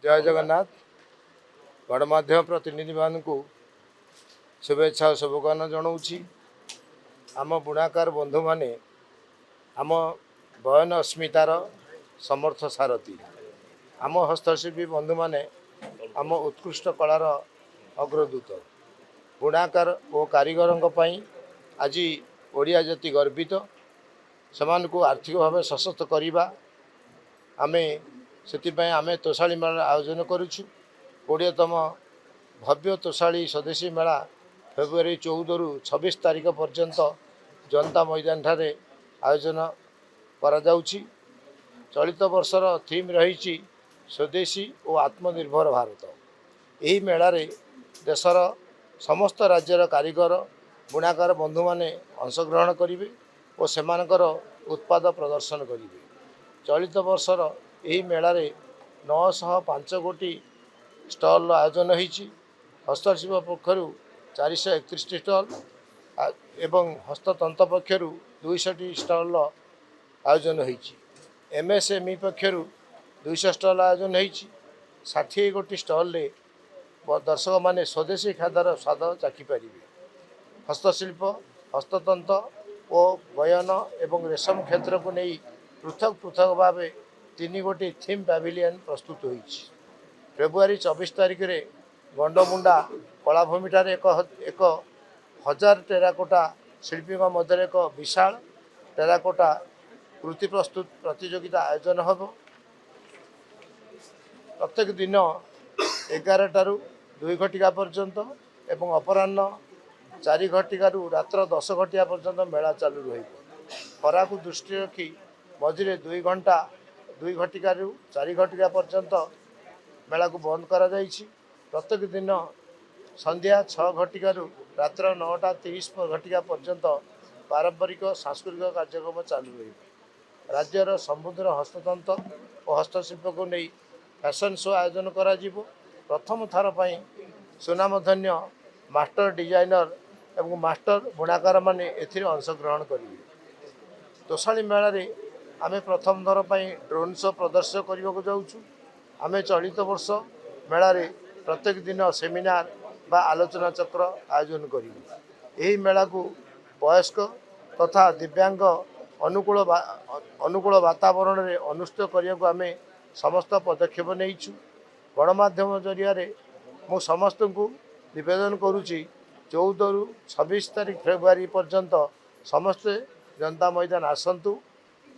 जय जगन्नाथ। गणमाध्यम प्रतिनिधि मानक शुभेच्छा और शुभकामना जनाऊँगी। आम बुणाकार बंधु माने आम बयन अस्मितार समर्थ सारथी, आम हस्तशिल्पी बंधु माने आम उत्कृष्ट कलार अग्रदूत। बुणाकार और कारीगरों आज ओडिया जाति गर्वित। सेमान को आर्थिक भाव सशक्त करवा आमे से आमे तोषाली मेला आयोजन करुछु। 20तम भव्य तोषाली स्वदेशी मेला फेब्रुआरी 14 रु 26 तारीख पर्यंत जनता मैदान ठारे आयोजन करा जाउछि। चलित वर्षर थीम रही स्वदेशी और आत्मनिर्भर भारत। यही मेला रे देशर समस्त राज्यर कारीगर बुणाकार बंधु माने अंशग्रहण करेंगे और सेमानकर उत्पाद प्रदर्शन करेंगे। चलित वर्षर यही मेला रे 905 गोटी स्टल आयोजन होईछि। हस्तशिल्प पक्षर 431 स्टल एवं हस्ततंत्र पक्षर 200 स्टल आयोजन होईछि। एमएसएमई पक्षर 200 स्टल आयोजन होईछि। 60 गोटी स्टल रे दर्शक माने स्वदेशी खाद्यर स्वाद चाखिपारे। हस्तशिल्प, हस्ततंत्र और बयन एवं रेशम क्षेत्र को नहीं पृथक पृथक भाव 3 गोटी थीम पैविलियन प्रस्तुत होईछि। फेब्रुआरी 24 तारीख रे गंडमुंडा कलाभूमि ठारे एक 1000 टेराकोटा शिल्पी मध्य एक विशाल टेराकोटा कृति प्रस्तुत प्रतियोगिता आयोजन होब। प्रत्येक दिन 11 टारू 2 घटिका पर्यंत एवं अपराह्न 4 घटिकारु रात्र 10 घटिया पर्यंत मेला चालू रही। खरा को दृष्टि रखी मझिरे 2 घंटा 2 घटिकारु 4 घटिका पर्यंत मेला को बंद करा जाइछि। प्रत्येक दिन संध्या 6 घटिकारु रात्र 9:30 घटिका पर्यंत पारंपरिक सांस्कृतिक कार्यक्रम चालू रही। राज्यर समुद्र हस्ततंत्र और हस्तशिल्प को नहीं फैशन शो आयोजन करा जिवो। प्रथम थर पर सुनामधन्य मास्टर डिजाइनर एवं मास्टर बुणाकार माने एथिरे अंशग्रहण करेंगे। तोषाली मेला रे आमे प्रथम थर पर ड्रोन शो प्रदर्शन करने को जाऊँ। आमे चलित वर्ष मेला रे प्रत्येक दिन सेमिनार बा आलोचना चक्र आयोजन करूँ। यही मेला को वयस्क तथा दिव्यांग अनुकूल वातावरण में अनुष्ठित करने को आमे समस्त पदक्षेप नहीं। गणमाध्यम जरिया मु समस्त को निवेदन करुच्ची 14 रु 26 तारीख फेब्रुआरी पर्यंत समस्ते जनता मैदान आसतु।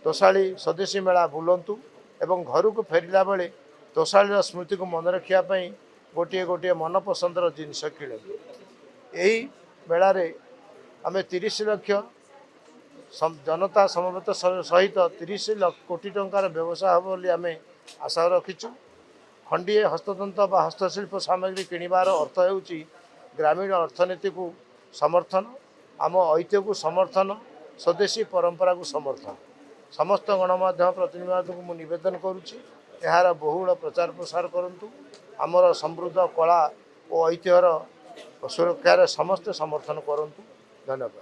तोषाली स्वदेशी मेला बुलंतु एवं घर को फेरला बेले तोषाली स्मृति को मन रखापी गोटे गोटे मनपसंदर जिनस किणतु। यही मेला रे आमे 30 लाख जनता समवेत सहित 30 कोटी टंकार व्यवसाय हम बोली आमे आशा रखीचु। खंडीए हस्ततंत्र बा हस्तशिल्प सामग्री किणवार अर्थ होउची ग्रामीण अर्थनीति को समर्थन, आम ऐतिह्य को समर्थन, स्वदेशी परंपरा को समर्थन। समस्त गणमाध्यम प्रतिनिधि को निवेदन करुच्ची यार बहुल प्रचार प्रसार करंतु। आमर समृद्ध कला और ऐतिह्यर सुरक्षार समस्त समर्थन करंतु। धन्यवाद।